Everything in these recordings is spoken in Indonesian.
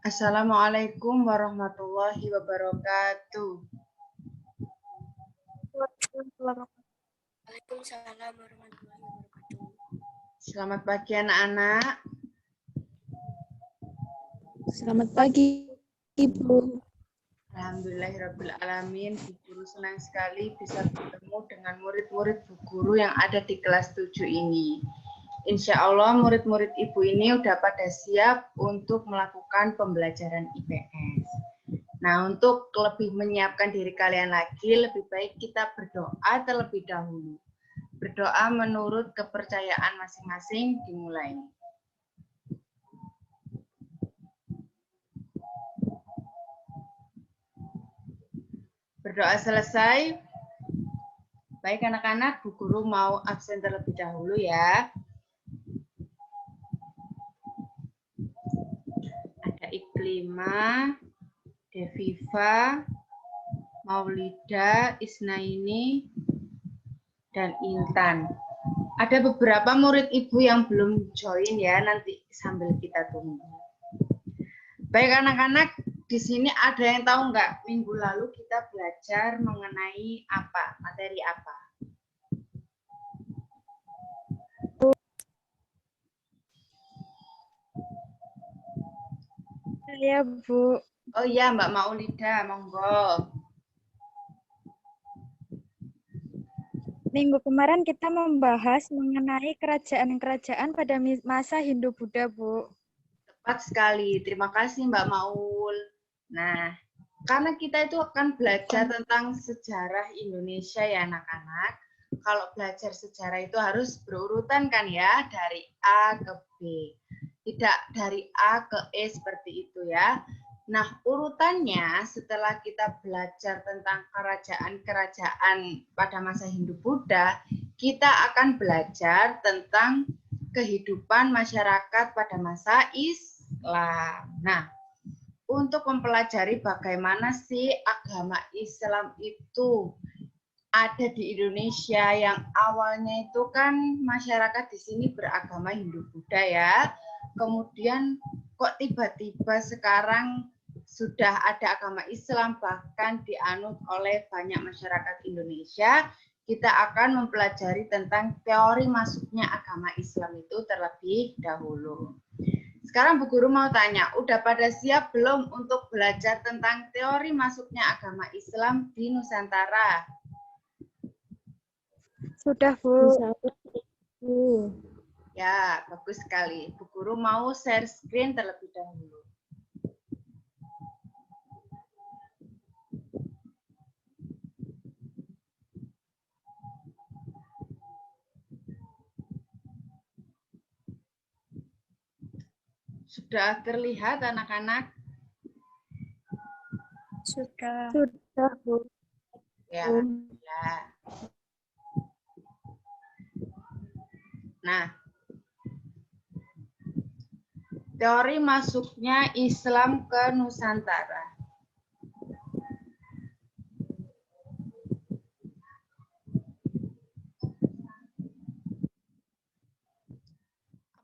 Assalamualaikum warahmatullahi wabarakatuh. Waalaikumsalam warahmatullahi wabarakatuh. Selamat pagi anak-anak. Selamat pagi, Ibu. Alhamdulillahirrabbilalamin. Bu Guru senang sekali bisa bertemu dengan murid-murid Bu Guru yang ada di kelas 7 ini. Insya Allah murid-murid Ibu ini udah pada siap untuk melakukan pembelajaran IPS. Nah, untuk lebih menyiapkan diri kalian lagi, lebih baik kita berdoa terlebih dahulu. Berdoa menurut kepercayaan masing-masing dimulai. Berdoa selesai. Baik anak-anak, Bu Guru mau absen terlebih dahulu ya. Ada Iklima, Deviva, Maulida, Isnaini, dan Intan. Ada beberapa murid Ibu yang belum join ya, nanti sambil kita tunggu. Baik anak-anak, di sini ada yang tahu nggak minggu lalu kita belajar mengenai apa, materi apa? Iya, Bu. Oh iya, Mbak Maulida, monggo. Minggu kemarin kita membahas mengenai kerajaan-kerajaan pada masa Hindu-Buddha, Bu. Tepat sekali, terima kasih Mbak Maul. Nah, karena kita itu akan belajar tentang sejarah Indonesia ya anak-anak. Kalau belajar sejarah itu harus berurutan kan ya, dari A ke B. Tidak dari A ke E seperti itu ya. Nah, urutannya setelah kita belajar tentang kerajaan-kerajaan pada masa Hindu-Buddha, kita akan belajar tentang kehidupan masyarakat pada masa Islam. Nah, untuk mempelajari bagaimana sih agama Islam itu ada di Indonesia yang awalnya itu kan masyarakat di sini beragama Hindu-Buddha ya. Kemudian kok tiba-tiba sekarang sudah ada agama Islam bahkan dianut oleh banyak masyarakat Indonesia. Kita akan mempelajari tentang teori masuknya agama Islam itu terlebih dahulu. Sekarang Bu Guru mau tanya, udah pada siap belum untuk belajar tentang teori masuknya agama Islam di Nusantara? Sudah, Bu. Ya, bagus sekali. Bu Guru mau share screen terlebih dahulu. Sudah terlihat anak-anak? Sudah. Sudah, Bu. Ya, ya. Nah, teori masuknya Islam ke Nusantara.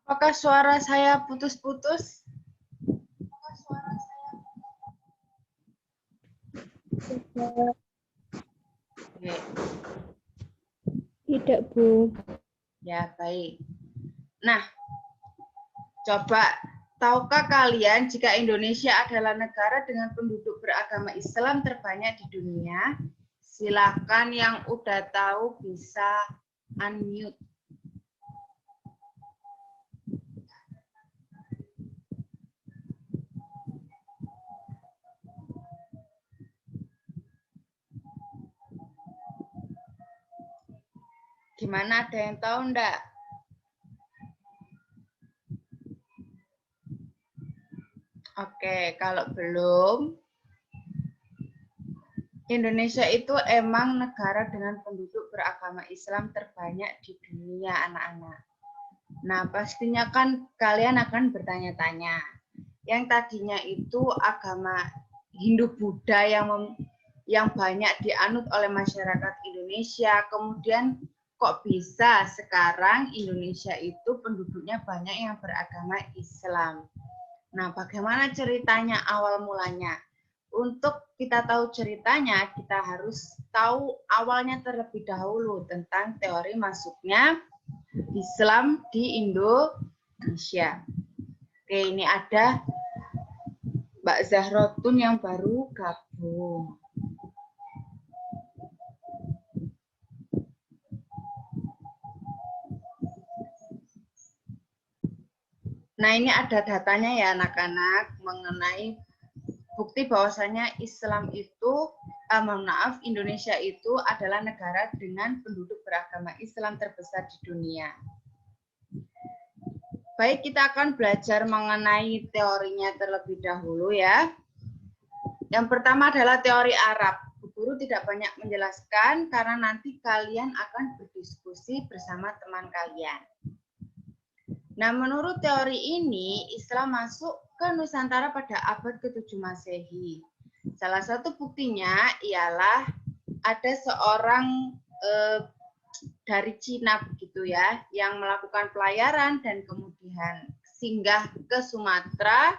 Apakah suara saya putus-putus? Oke. Tidak, Bu. Ya, baik. Nah, coba tahukah kalian jika Indonesia adalah negara dengan penduduk beragama Islam terbanyak di dunia? Silakan yang udah tahu bisa unmute. Gimana, ada yang tahu enggak? Oke, kalau belum, Indonesia itu emang negara dengan penduduk beragama Islam terbanyak di dunia, anak-anak. Nah, pastinya kan kalian akan bertanya-tanya. Yang tadinya itu agama Hindu-Buddha yang banyak dianut oleh masyarakat Indonesia, kemudian kok bisa sekarang Indonesia itu penduduknya banyak yang beragama Islam. Nah, bagaimana ceritanya awal mulanya? Untuk kita tahu ceritanya, kita harus tahu awalnya terlebih dahulu tentang teori masuknya Islam di Indonesia. Oke, ini ada Mbak Zahrotun yang baru gabung. Nah, ini ada datanya ya anak-anak mengenai bukti bahwasanya Islam itu, mohon maaf, Indonesia itu adalah negara dengan penduduk beragama Islam terbesar di dunia. Baik, kita akan belajar mengenai teorinya terlebih dahulu ya. Yang pertama adalah teori Arab. Bu Guru tidak banyak menjelaskan karena nanti kalian akan berdiskusi bersama teman kalian. Nah, menurut teori ini, Islam masuk ke Nusantara pada abad ke-7 Masehi. Salah satu buktinya ialah ada seorang dari Cina begitu ya, yang melakukan pelayaran dan kemudian singgah ke Sumatera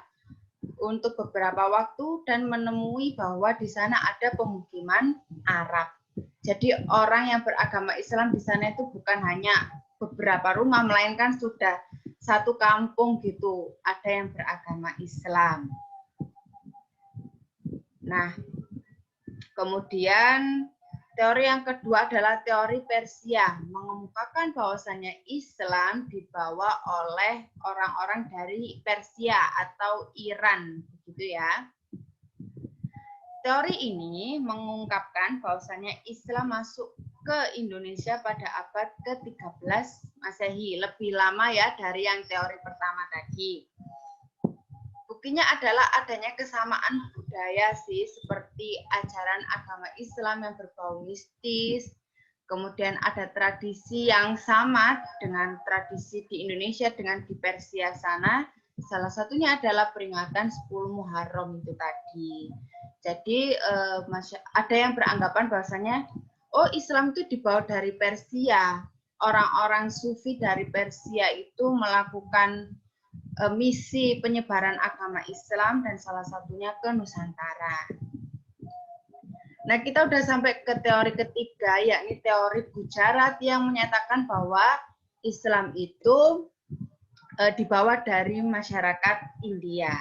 untuk beberapa waktu dan menemui bahwa di sana ada pemukiman Arab. Jadi orang yang beragama Islam di sana itu bukan hanya beberapa rumah, melainkan sudah satu kampung gitu, ada yang beragama Islam. Nah, kemudian teori yang kedua adalah teori Persia, mengemukakan bahwasannya Islam dibawa oleh orang-orang dari Persia atau Iran, begitu ya. Teori ini mengungkapkan bahwasannya Islam masuk ke Indonesia pada abad ke-13 Masehi, lebih lama ya dari yang teori pertama tadi. Buktinya adalah adanya kesamaan budaya sih, seperti ajaran agama Islam yang berbau mistis, kemudian ada tradisi yang sama dengan tradisi di Indonesia dengan di Persia sana. Salah satunya adalah peringatan 10 Muharram itu tadi. Jadi ada yang beranggapan bahwasanya oh Islam itu dibawa dari Persia. Orang-orang sufi dari Persia itu melakukan misi penyebaran agama Islam dan salah satunya ke Nusantara. Nah, kita udah sampai ke teori ketiga, yakni teori Gujarat yang menyatakan bahwa Islam itu dibawa dari masyarakat India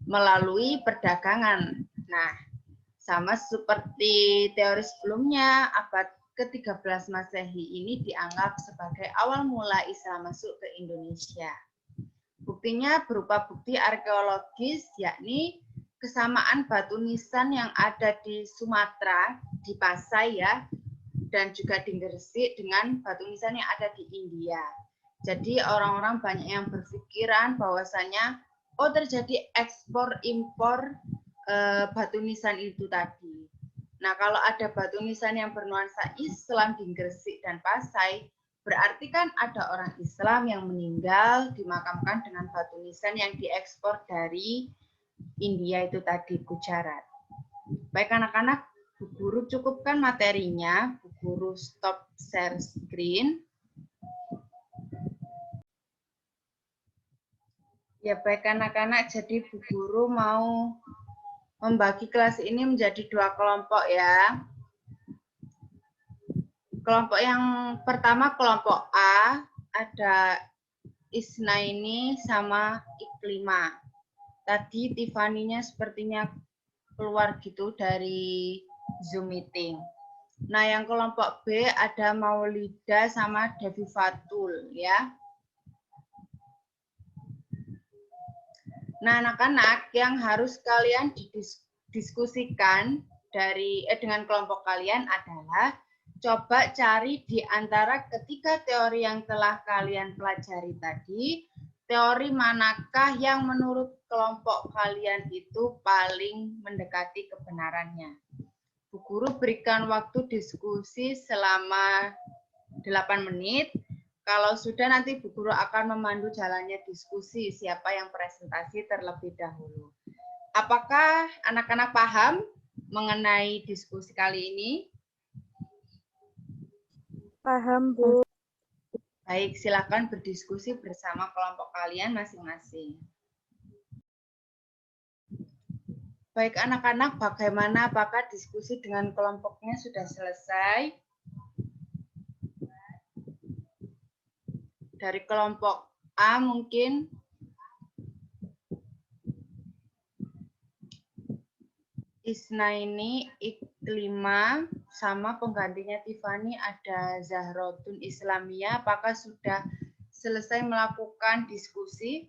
melalui perdagangan. Nah, sama seperti teori sebelumnya, abad ke-13 Masehi ini dianggap sebagai awal mula Islam masuk ke Indonesia. Buktinya berupa bukti arkeologis, yakni kesamaan batu nisan yang ada di Sumatera, di Pasai ya, dan juga di Gresik dengan batu nisan yang ada di India. Jadi orang-orang banyak yang berpikiran bahwasanya oh terjadi ekspor impor batu nisan itu tadi. Nah, kalau ada batu nisan yang bernuansa Islam di Gresik dan Pasai, berarti kan ada orang Islam yang meninggal dimakamkan dengan batu nisan yang diekspor dari India itu tadi, Gujarat. Baik anak-anak, Bu Guru cukupkan materinya, Bu Guru stop share screen. Ya baik anak-anak, jadi Bu Guru mau membagi kelas ini menjadi 2 kelompok ya. Kelompok yang pertama kelompok A, ada Isnaini sama Iklima. Tadi Tiffany-nya sepertinya keluar gitu dari Zoom meeting. Nah, yang kelompok B ada Maulida sama Devi Fatul ya. Nah, anak-anak yang harus kalian didiskusikan dengan kelompok kalian adalah coba cari di antara ketiga teori yang telah kalian pelajari tadi, teori manakah yang menurut kelompok kalian itu paling mendekati kebenarannya. Bu Guru berikan waktu diskusi selama 8 menit. Kalau sudah nanti Bu Guru akan memandu jalannya diskusi siapa yang presentasi terlebih dahulu. Apakah anak-anak paham mengenai diskusi kali ini? Paham, Bu. Baik, silakan berdiskusi bersama kelompok kalian masing-masing. Baik anak-anak, bagaimana? Apakah diskusi dengan kelompoknya sudah selesai? Dari kelompok A mungkin. Isna ini Iklima, sama penggantinya Tiffany ada Zahrotun Islamia. Apakah sudah selesai melakukan diskusi?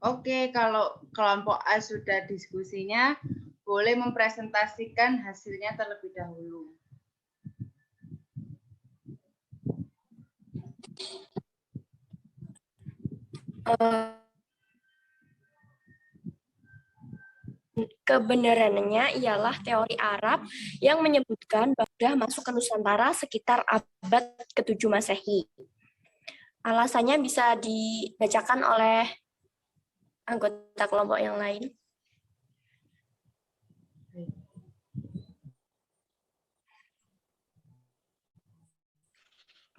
Oke, kalau kelompok A sudah diskusinya, boleh mempresentasikan hasilnya terlebih dahulu. Kebenarannya ialah teori Arab yang menyebutkan bahwa sudah masuk ke Nusantara sekitar abad ke-7 Masehi. Alasannya bisa dibacakan oleh anggota kelompok yang lain.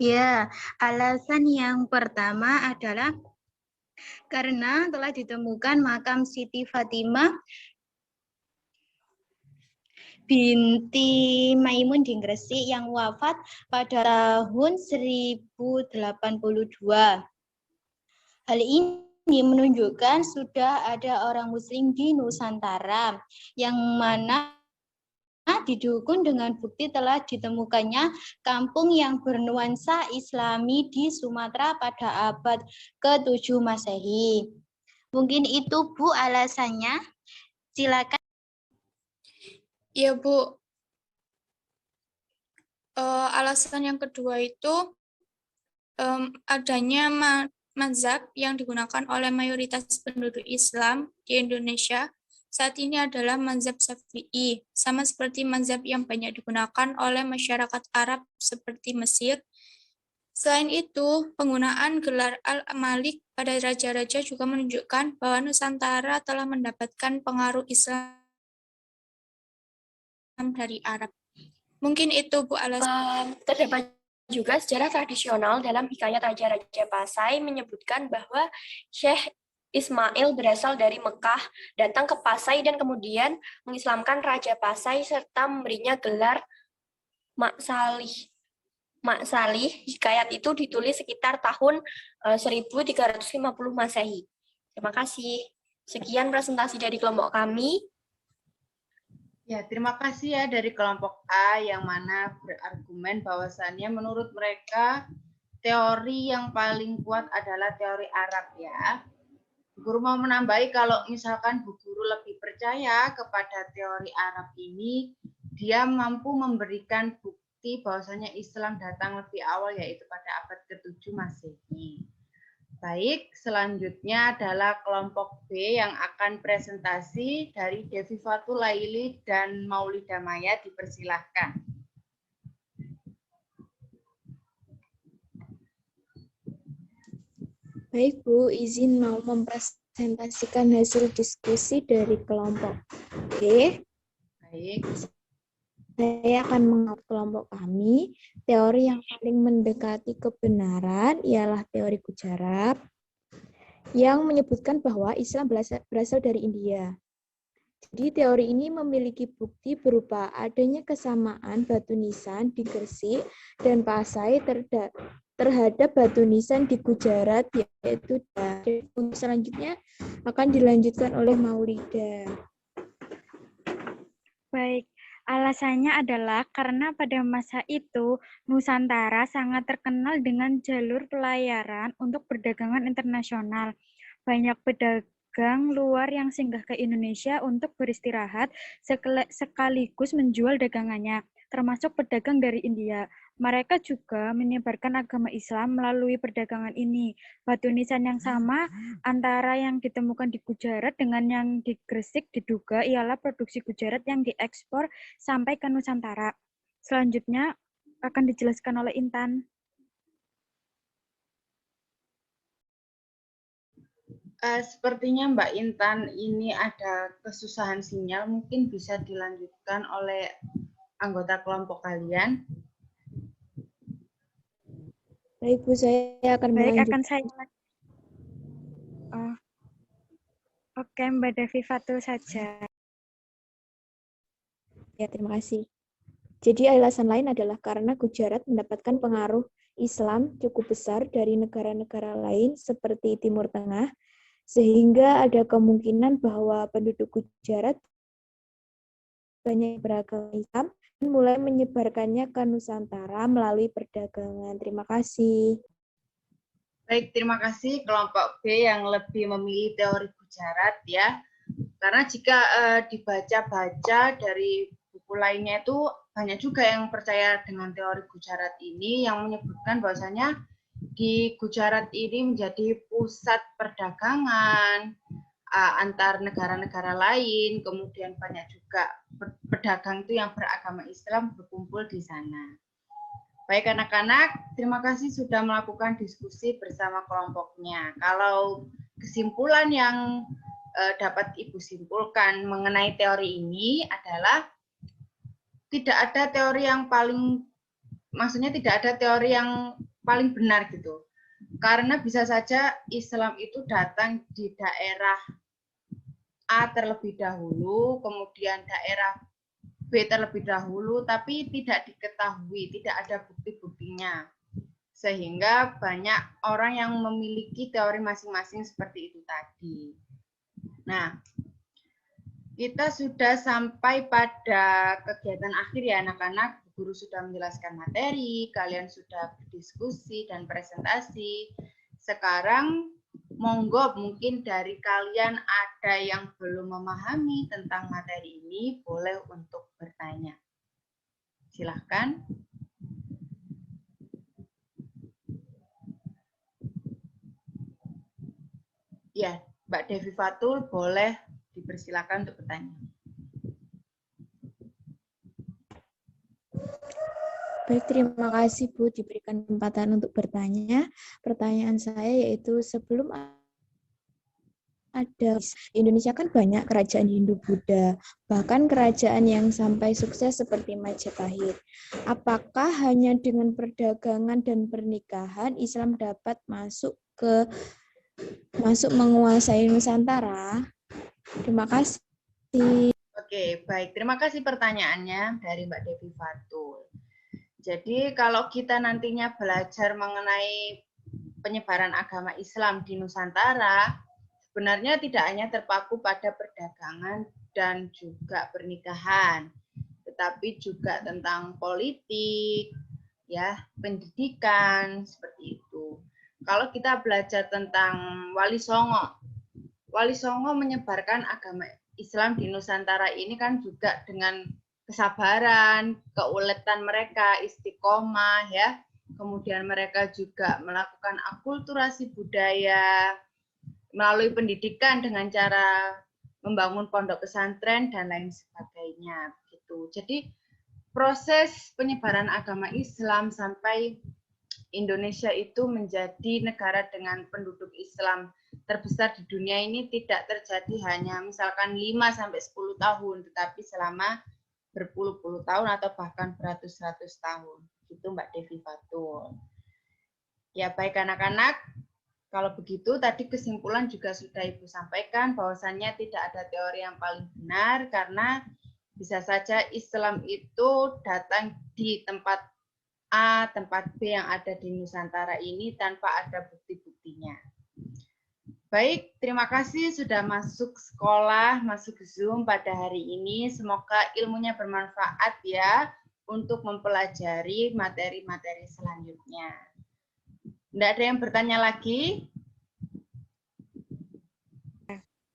Ya, alasan yang pertama adalah karena telah ditemukan makam Siti Fatimah binti Maimun di Gresik yang wafat pada tahun 1082. Hal ini menunjukkan sudah ada orang Muslim di Nusantara, yang mana didukung dengan bukti telah ditemukannya kampung yang bernuansa Islami di Sumatera pada abad ke-7 Masehi. Mungkin itu, Bu, alasannya. Silakan. Iya, Bu. Alasan yang kedua itu adanya mazhab yang digunakan oleh mayoritas penduduk Islam di Indonesia saat ini adalah mazhab Syafi'i, sama seperti mazhab yang banyak digunakan oleh masyarakat Arab seperti Mesir. Selain itu, penggunaan gelar Al-Malik pada raja-raja juga menunjukkan bahwa Nusantara telah mendapatkan pengaruh Islam dari Arab. Mungkin itu, Bu, alasan. Terdapat juga sejarah tradisional dalam hikayat Raja-Raja Pasai menyebutkan bahwa Syekh Ismail berasal dari Mekah, datang ke Pasai dan kemudian mengislamkan Raja Pasai serta memberinya gelar Mak Salih. Mak Salih, hikayat itu ditulis sekitar tahun 1350 Masehi. Terima kasih. Sekian presentasi dari kelompok kami. Ya, terima kasih ya dari kelompok A yang mana berargumen bahwasannya menurut mereka teori yang paling kuat adalah teori Arab ya. Guru mau menambahi kalau misalkan Bu Guru lebih percaya kepada teori Arab ini, dia mampu memberikan bukti bahwasanya Islam datang lebih awal yaitu pada abad ke-7 Masehi. Baik, selanjutnya adalah kelompok B yang akan presentasi dari Devi Fatul Laili dan Maulida Maya, dipersilahkan. Baik, Bu, izin mau mempresentasikan hasil diskusi dari kelompok B. Baik. Saya akan mengawal kelompok kami. Teori yang paling mendekati kebenaran ialah teori Gujarat yang menyebutkan bahwa Islam berasal dari India. Jadi teori ini memiliki bukti berupa adanya kesamaan batu nisan di Gresik dan Pasai terhadap batu nisan di Gujarat, yaitu untuk selanjutnya akan dilanjutkan oleh Maulida. Baik, alasannya adalah karena pada masa itu Nusantara sangat terkenal dengan jalur pelayaran untuk perdagangan internasional. Banyak pedagang luar yang singgah ke Indonesia untuk beristirahat sekaligus menjual dagangannya, termasuk pedagang dari India. Mereka juga menyebarkan agama Islam melalui perdagangan ini. Batu nisan yang sama antara yang ditemukan di Gujarat dengan yang di Gresik diduga ialah produksi Gujarat yang diekspor sampai ke Nusantara. Selanjutnya akan dijelaskan oleh Intan. Sepertinya Mbak Intan ini ada kesusahan sinyal, mungkin bisa dilanjutkan oleh anggota kelompok kalian. Baik, Bu, saya akan Baik, melanjutkan. akan saya. Oh, oke, Mbak Devi Fatul saja. Ya, terima kasih. Jadi alasan lain adalah karena Gujarat mendapatkan pengaruh Islam cukup besar dari negara-negara lain seperti Timur Tengah, sehingga ada kemungkinan bahwa penduduk Gujarat banyak beragama Islam dan mulai menyebarkannya ke Nusantara melalui perdagangan. Terima kasih. Baik, terima kasih kelompok B yang lebih memilih teori Gujarat ya. Karena jika dibaca-baca dari buku lainnya itu banyak juga yang percaya dengan teori Gujarat ini yang menyebutkan bahwasanya di Gujarat ini menjadi pusat perdagangan antar negara-negara lain, kemudian banyak juga pedagang itu yang beragama Islam berkumpul di sana. Baik anak-anak, terima kasih sudah melakukan diskusi bersama kelompoknya. Kalau kesimpulan yang dapat Ibu simpulkan mengenai teori ini adalah tidak ada teori yang paling, maksudnya tidak ada teori yang paling benar gitu. Karena bisa saja Islam itu datang di daerah A terlebih dahulu, kemudian daerah B terlebih dahulu, tapi tidak diketahui, tidak ada bukti-buktinya. Sehingga banyak orang yang memiliki teori masing-masing seperti itu tadi. Nah, kita sudah sampai pada kegiatan akhir ya anak-anak. Guru sudah menjelaskan materi, kalian sudah berdiskusi dan presentasi. Sekarang monggo mungkin dari kalian ada yang belum memahami tentang materi ini, boleh untuk bertanya. Silahkan. Ya, Mbak Devi Fatul boleh dipersilakan untuk bertanya. Baik, terima kasih Bu diberikan kesempatan untuk bertanya. Pertanyaan saya yaitu sebelum ada Indonesia kan banyak kerajaan Hindu-Buddha, bahkan kerajaan yang sampai sukses seperti Majapahit. Apakah hanya dengan perdagangan dan pernikahan Islam dapat masuk menguasai Nusantara? Terima kasih. Oke, baik. Terima kasih pertanyaannya dari Mbak Devi Fatul. Jadi kalau kita nantinya belajar mengenai penyebaran agama Islam di Nusantara, sebenarnya tidak hanya terpaku pada perdagangan dan juga pernikahan, tetapi juga tentang politik, ya, pendidikan, seperti itu. Kalau kita belajar tentang Wali Songo menyebarkan agama Islam di Nusantara ini kan juga dengan kesabaran, keuletan mereka, istiqomah ya. Kemudian mereka juga melakukan akulturasi budaya melalui pendidikan dengan cara membangun pondok pesantren dan lain sebagainya gitu. Jadi proses penyebaran agama Islam sampai Indonesia itu menjadi negara dengan penduduk Islam terbesar di dunia ini tidak terjadi hanya misalkan 5-10 tahun, tetapi selama berpuluh-puluh tahun atau bahkan beratus-ratus tahun. Itu Mbak Devi Fatul. Ya baik anak-anak, kalau begitu tadi kesimpulan juga sudah Ibu sampaikan bahwasannya tidak ada teori yang paling benar karena bisa saja Islam itu datang di tempat A, tempat B yang ada di Nusantara ini tanpa ada bukti-buktinya. Baik, terima kasih sudah masuk sekolah, masuk Zoom pada hari ini. Semoga ilmunya bermanfaat ya untuk mempelajari materi-materi selanjutnya. Tidak ada yang bertanya lagi?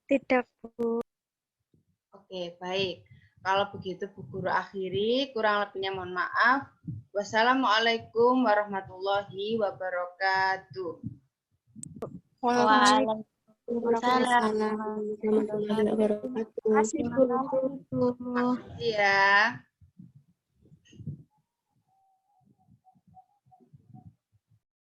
Tidak, Bu. Oke, baik. Kalau begitu Bu Guru akhiri, kurang lebihnya mohon maaf. Wassalamualaikum warahmatullahi wabarakatuh. Waalaikumsalam Warahmatullahi wabarakatuh. warahmatullahi wabarakatuh. Iya.